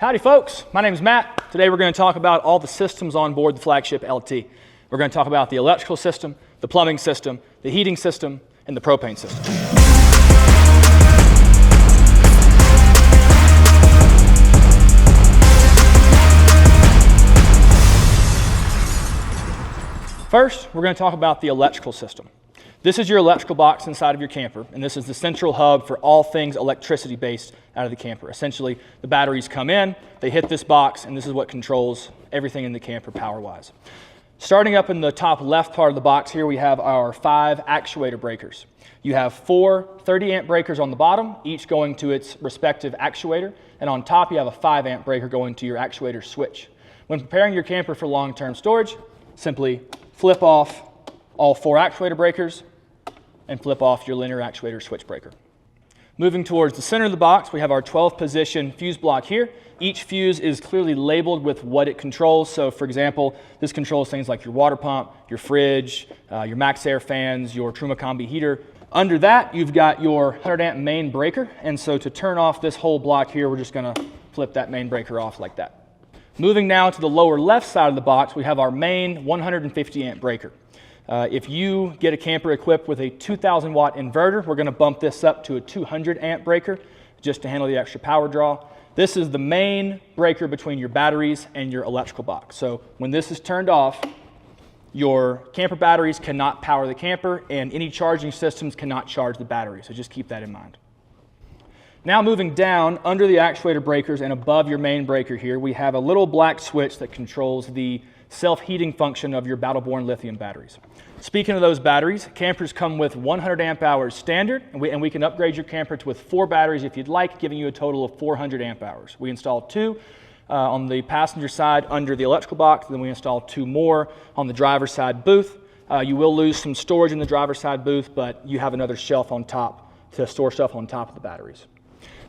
Howdy folks, my name is Matt. Today we're going to talk about all the systems on board the Flagship LT. We're going to talk about the electrical system, the plumbing system, the heating system, and the propane system. First, we're going to talk about the electrical system. This is your electrical box inside of your camper, and this is the central hub for all things electricity based out of the camper. Essentially, the batteries come in, they hit this box, and this is what controls everything in the camper power-wise. Starting up in the top left part of the box here, we have our 5 actuator breakers. You have 4 30-amp breakers on the bottom, each going to its respective actuator, and on top you have a 5-amp breaker going to your actuator switch. When preparing your camper for long-term storage, simply flip off all 4 actuator breakers and flip off your linear actuator switch breaker. Moving towards the center of the box, we have our 12-position fuse block here. Each fuse is clearly labeled with what it controls. So for example, this controls things like your water pump, your fridge, your max air fans, your Truma Combi heater. Under that, you've got your 100-amp main breaker. And so to turn off this whole block here, we're just gonna flip that main breaker off like that. Moving now to the lower left side of the box, we have our main 150-amp breaker. If you get a camper equipped with a 2,000 watt inverter, we're going to bump this up to a 200 amp breaker just to handle the extra power draw. This is the main breaker between your batteries and your electrical box. So when this is turned off, your camper batteries cannot power the camper and any charging systems cannot charge the battery. So just keep that in mind. Now moving down under the actuator breakers and above your main breaker here, we have a little black switch that controls the self-heating function of your Battle-Born lithium batteries. Speaking of those batteries, campers come with 100 amp hours standard, and we can upgrade your camper to with 4 batteries if you'd like, giving you a total of 400 amp hours. We installed 2 on the passenger side under the electrical box, then we installed 2 more on the driver's side booth. You will lose some storage in the driver's side booth, but you have another shelf on top to store stuff on top of the batteries.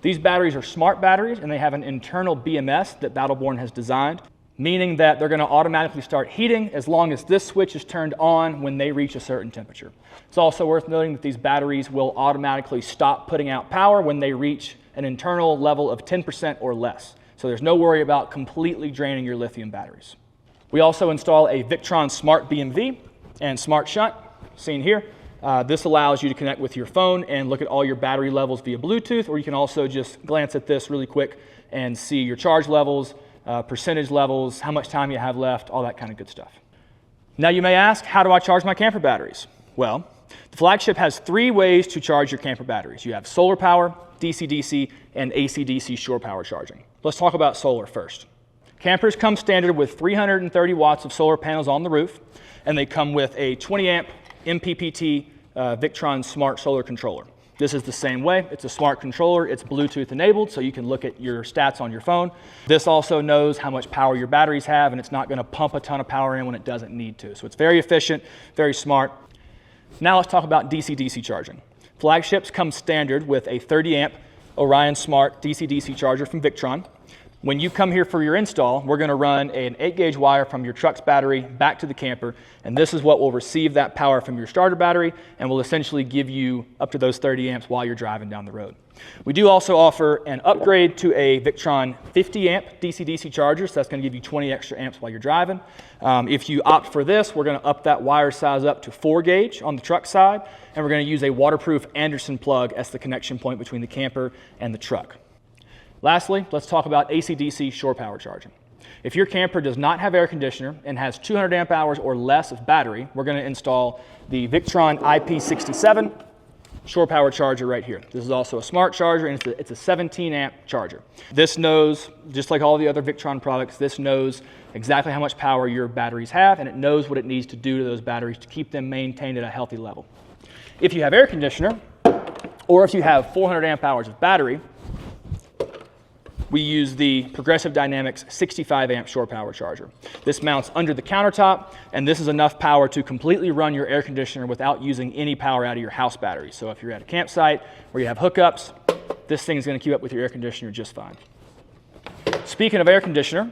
These batteries are smart batteries, and they have an internal BMS that Battle-Born has designed, meaning that they're going to automatically start heating as long as this switch is turned on when they reach a certain temperature. It's also worth noting that these batteries will automatically stop putting out power when they reach an internal level of 10% or less. So there's no worry about completely draining your lithium batteries. We also install a Victron Smart BMV and Smart Shunt, seen here. This allows you to connect with your phone and look at all your battery levels via Bluetooth, or you can also just glance at this really quick and see your charge levels, percentage levels, how much time you have left, all that kind of good stuff. Now you may ask, how do I charge my camper batteries? Well, the Flagship has 3 ways to charge your camper batteries. You have solar power, DC-DC, and AC-DC shore power charging. Let's talk about solar first. Campers come standard with 330 watts of solar panels on the roof, and they come with a 20 amp MPPT Victron Smart Solar Controller. This is the same way. It's a smart controller. It's Bluetooth enabled, so you can look at your stats on your phone. This also knows how much power your batteries have, and it's not going to pump a ton of power in when it doesn't need to. So it's very efficient, very smart. Now let's talk about DC-DC charging. Flagships come standard with a 30 amp Orion Smart DC-DC charger from Victron. When you come here for your install, we're going to run an 8-gauge wire from your truck's battery back to the camper, and this is what will receive that power from your starter battery and will essentially give you up to those 30 amps while you're driving down the road. We do also offer an upgrade to a Victron 50 amp DC-DC charger, so that's going to give you 20 extra amps while you're driving. If you opt for this, we're going to up that wire size up to 4-gauge on the truck side, and we're going to use a waterproof Anderson plug as the connection point between the camper and the truck. Lastly, let's talk about AC-DC shore power charging. If your camper does not have air conditioner and has 200 amp hours or less of battery, we're going to install the Victron IP67 shore power charger right here. This is also a smart charger, and it's a 17 amp charger. This knows, just like all the other Victron products, this knows exactly how much power your batteries have, and it knows what it needs to do to those batteries to keep them maintained at a healthy level. If you have air conditioner, or if you have 400 amp hours of battery, we use the Progressive Dynamics 65 amp shore power charger. This mounts under the countertop, and this is enough power to completely run your air conditioner without using any power out of your house battery. So if you're at a campsite where you have hookups, this thing is going to keep up with your air conditioner just fine. Speaking of air conditioner,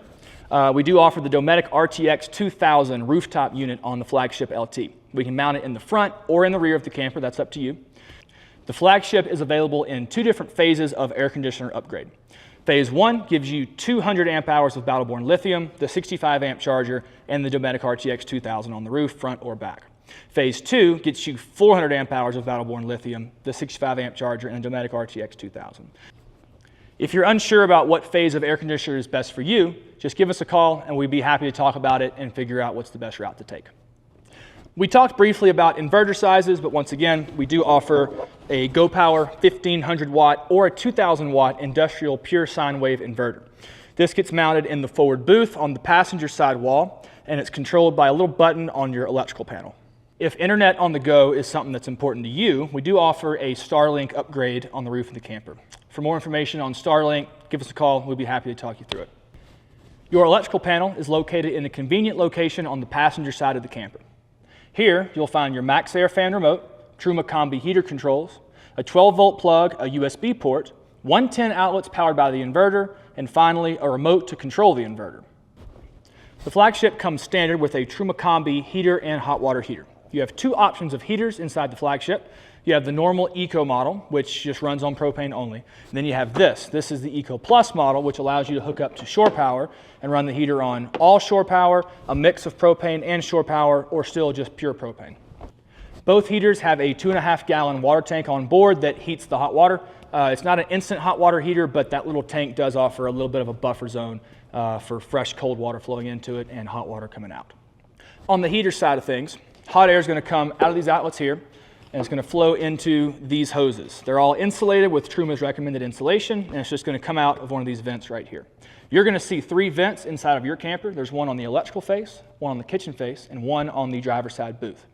we do offer the Dometic RTX 2000 rooftop unit on the Flagship LT. We can mount it in the front or in the rear of the camper, that's up to you. The Flagship is available in 2 different phases of air conditioner upgrade. Phase 1 gives you 200 amp hours of battle-born lithium, the 65 amp charger, and the Dometic RTX 2000 on the roof, front or back. Phase 2 gets you 400 amp hours of battle-born lithium, the 65 amp charger, and the Dometic RTX 2000. If you're unsure about what phase of air conditioner is best for you, just give us a call and we'd be happy to talk about it and figure out what's the best route to take. We talked briefly about inverter sizes, but once again, we do offer a GoPower 1500 watt or a 2000 watt industrial pure sine wave inverter. This gets mounted in the forward booth on the passenger side wall, and it's controlled by a little button on your electrical panel. If internet on the go is something that's important to you, we do offer a Starlink upgrade on the roof of the camper. For more information on Starlink, give us a call. We'll be happy to talk you through it. Your electrical panel is located in a convenient location on the passenger side of the camper. Here, you'll find your MaxxAir fan remote, Truma Combi heater controls, a 12-volt plug, a USB port, 110 outlets powered by the inverter, and finally, a remote to control the inverter. The Flagship comes standard with a Truma Combi heater and hot water heater. You have two options of heaters inside the Flagship. You have the normal Eco model, which just runs on propane only. And then you have this. This is the Eco Plus model, which allows you to hook up to shore power and run the heater on all shore power, a mix of propane and shore power, or still just pure propane. Both heaters have a 2.5 gallon water tank on board that heats the hot water. It's not an instant hot water heater, but that little tank does offer a little bit of a buffer zone for fresh cold water flowing into it and hot water coming out. On the heater side of things, hot air is going to come out of these outlets here, and it's going to flow into these hoses. They're all insulated with Truma's recommended insulation, and it's just going to come out of one of these vents right here. You're going to see 3 vents inside of your camper. There's one on the electrical face, one on the kitchen face, and one on the driver's side booth.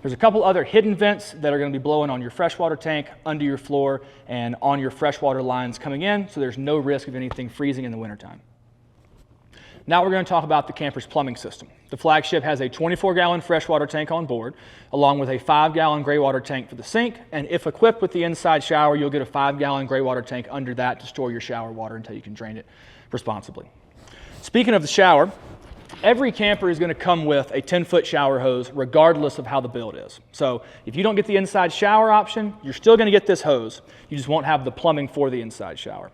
There's a couple other hidden vents that are going to be blowing on your freshwater tank, under your floor, and on your freshwater lines coming in, so there's no risk of anything freezing in the wintertime. Now we're going to talk about the camper's plumbing system. The Flagship has a 24-gallon freshwater tank on board, along with a 5-gallon gray water tank for the sink, and if equipped with the inside shower, you'll get a 5-gallon gray water tank under that to store your shower water until you can drain it responsibly. Speaking of the shower, every camper is going to come with a 10-foot shower hose regardless of how the build is. So if you don't get the inside shower option, you're still going to get this hose. You just won't have the plumbing for the inside shower.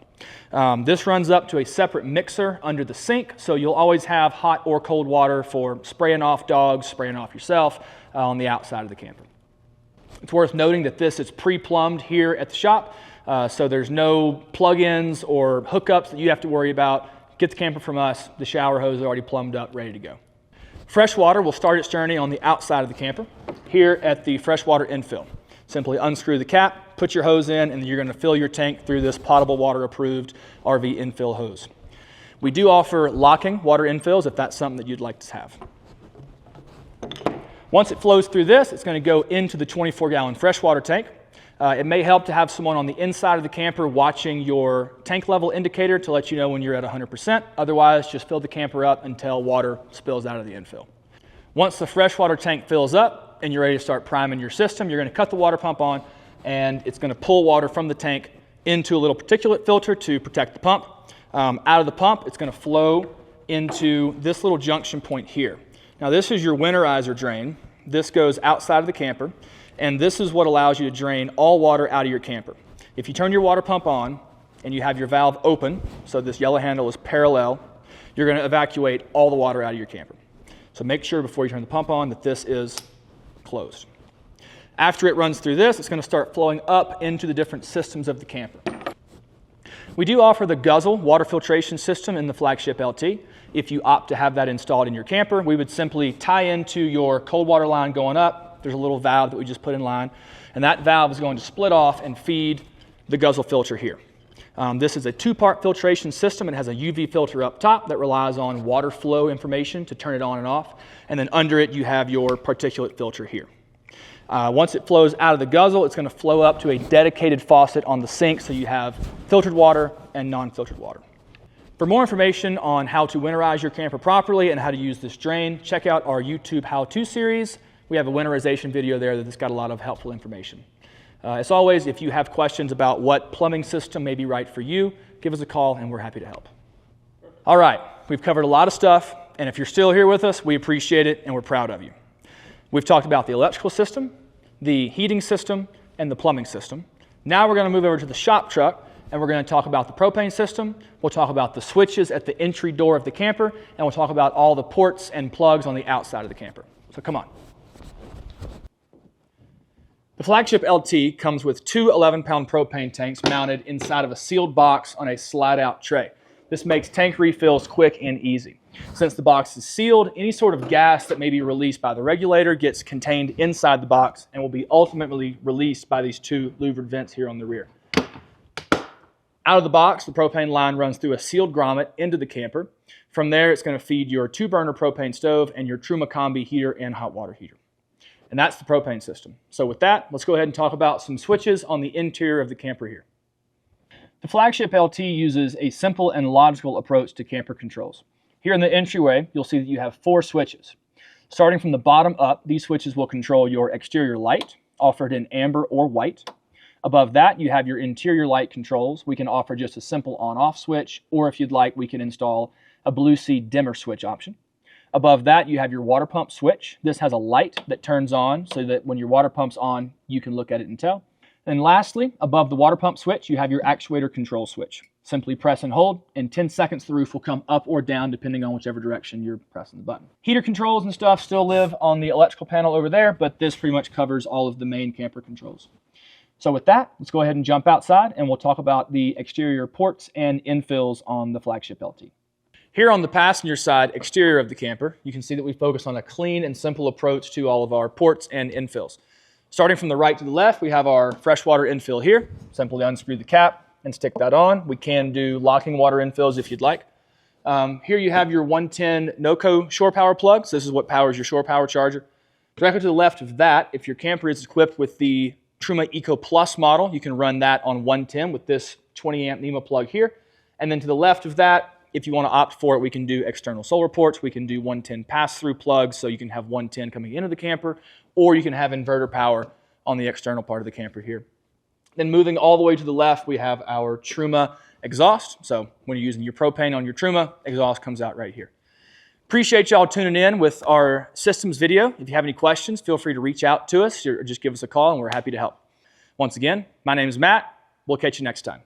This runs up to a separate mixer under the sink, so you'll always have hot or cold water for spraying off dogs, spraying off yourself on the outside of the camper. It's worth noting that this is pre-plumbed here at the shop, so there's no plug-ins or hookups that you have to worry about. Get the camper from us, the shower hose is already plumbed up, ready to go. Freshwater will start its journey on the outside of the camper, here at the freshwater infill. Simply unscrew the cap, put your hose in, and you're going to fill your tank through this potable water approved RV infill hose. We do offer locking water infills if that's something that you'd like to have. Once it flows through this, it's going to go into the 24-gallon freshwater tank. It may help to have someone on the inside of the camper watching your tank level indicator to let you know when you're at 100%. Otherwise, just fill the camper up until water spills out of the infill. Once the freshwater tank fills up and you're ready to start priming your system, you're going to cut the water pump on, and it's going to pull water from the tank into a little particulate filter to protect the pump. Out of the pump, it's going to flow into this little junction point here. Now, this is your winterizer drain. This goes outside of the camper, and this is what allows you to drain all water out of your camper. If you turn your water pump on and you have your valve open, so this yellow handle is parallel, you're going to evacuate all the water out of your camper. So make sure before you turn the pump on that this is closed. After it runs through this, it's going to start flowing up into the different systems of the camper. We do offer the Guzzle water filtration system in the Flagship LT. If you opt to have that installed in your camper, we would simply tie into your cold water line going up. There's a little valve that we just put in line, and that valve is going to split off and feed the Guzzle filter here. This is a 2-part filtration system. It has a UV filter up top that relies on water flow information to turn it on and off, and then under it you have your particulate filter here. Once it flows out of the Guzzle, it's going to flow up to a dedicated faucet on the sink, so you have filtered water and non-filtered water. For more information on how to winterize your camper properly and how to use this drain, check out our YouTube how-to series. We have a winterization video there that's got a lot of helpful information. As always, if you have questions about what plumbing system may be right for you, give us a call and we're happy to help. All right, we've covered a lot of stuff, and if you're still here with us, we appreciate it and we're proud of you. We've talked about the electrical system, the heating system, and the plumbing system. Now we're going to move over to the shop truck and we're going to talk about the propane system. We'll talk about the switches at the entry door of the camper, and we'll talk about all the ports and plugs on the outside of the camper. So come on. The Flagship LT comes with two 11-pound propane tanks mounted inside of a sealed box on a slide-out tray. This makes tank refills quick and easy. Since the box is sealed, any sort of gas that may be released by the regulator gets contained inside the box and will be ultimately released by these two louvered vents here on the rear. Out of the box, the propane line runs through a sealed grommet into the camper. From there, it's going to feed your 2-burner propane stove and your Truma Combi heater and hot water heater. And that's the propane system. So with that, let's go ahead and talk about some switches on the interior of the camper here. The Flagship LT uses a simple and logical approach to camper controls. Here in the entryway, you'll see that you have 4 switches. Starting from the bottom up, these switches will control your exterior light, offered in amber or white. Above that, you have your interior light controls. We can offer just a simple on-off switch, or if you'd like, we can install a blue C dimmer switch option. Above that, you have your water pump switch. This has a light that turns on so that when your water pump's on, you can look at it and tell. And lastly, above the water pump switch, you have your actuator control switch. Simply press and hold. In 10 seconds, the roof will come up or down depending on whichever direction you're pressing the button. Heater controls and stuff still live on the electrical panel over there, but this pretty much covers all of the main camper controls. So with that, let's go ahead and jump outside and we'll talk about the exterior ports and infills on the Flagship LT. Here on the passenger side exterior of the camper, you can see that we focus on a clean and simple approach to all of our ports and infills. Starting from the right to the left, we have our freshwater infill here. Simply unscrew the cap and stick that on. We can do locking water infills if you'd like. Here you have your 110 NOCO shore power plugs. This is what powers your shore power charger. Directly to the left of that, if your camper is equipped with the Truma Eco Plus model, you can run that on 110 with this 20 amp NEMA plug here. And then to the left of that, if you want to opt for it, we can do external solar ports. We can do 110 pass-through plugs, so you can have 110 coming into the camper, or you can have inverter power on the external part of the camper here. Then moving all the way to the left, we have our Truma exhaust. So when you're using your propane on your Truma, exhaust comes out right here. Appreciate y'all tuning in with our systems video. If you have any questions, feel free to reach out to us or just give us a call and we're happy to help. Once again, my name is Matt. We'll catch you next time.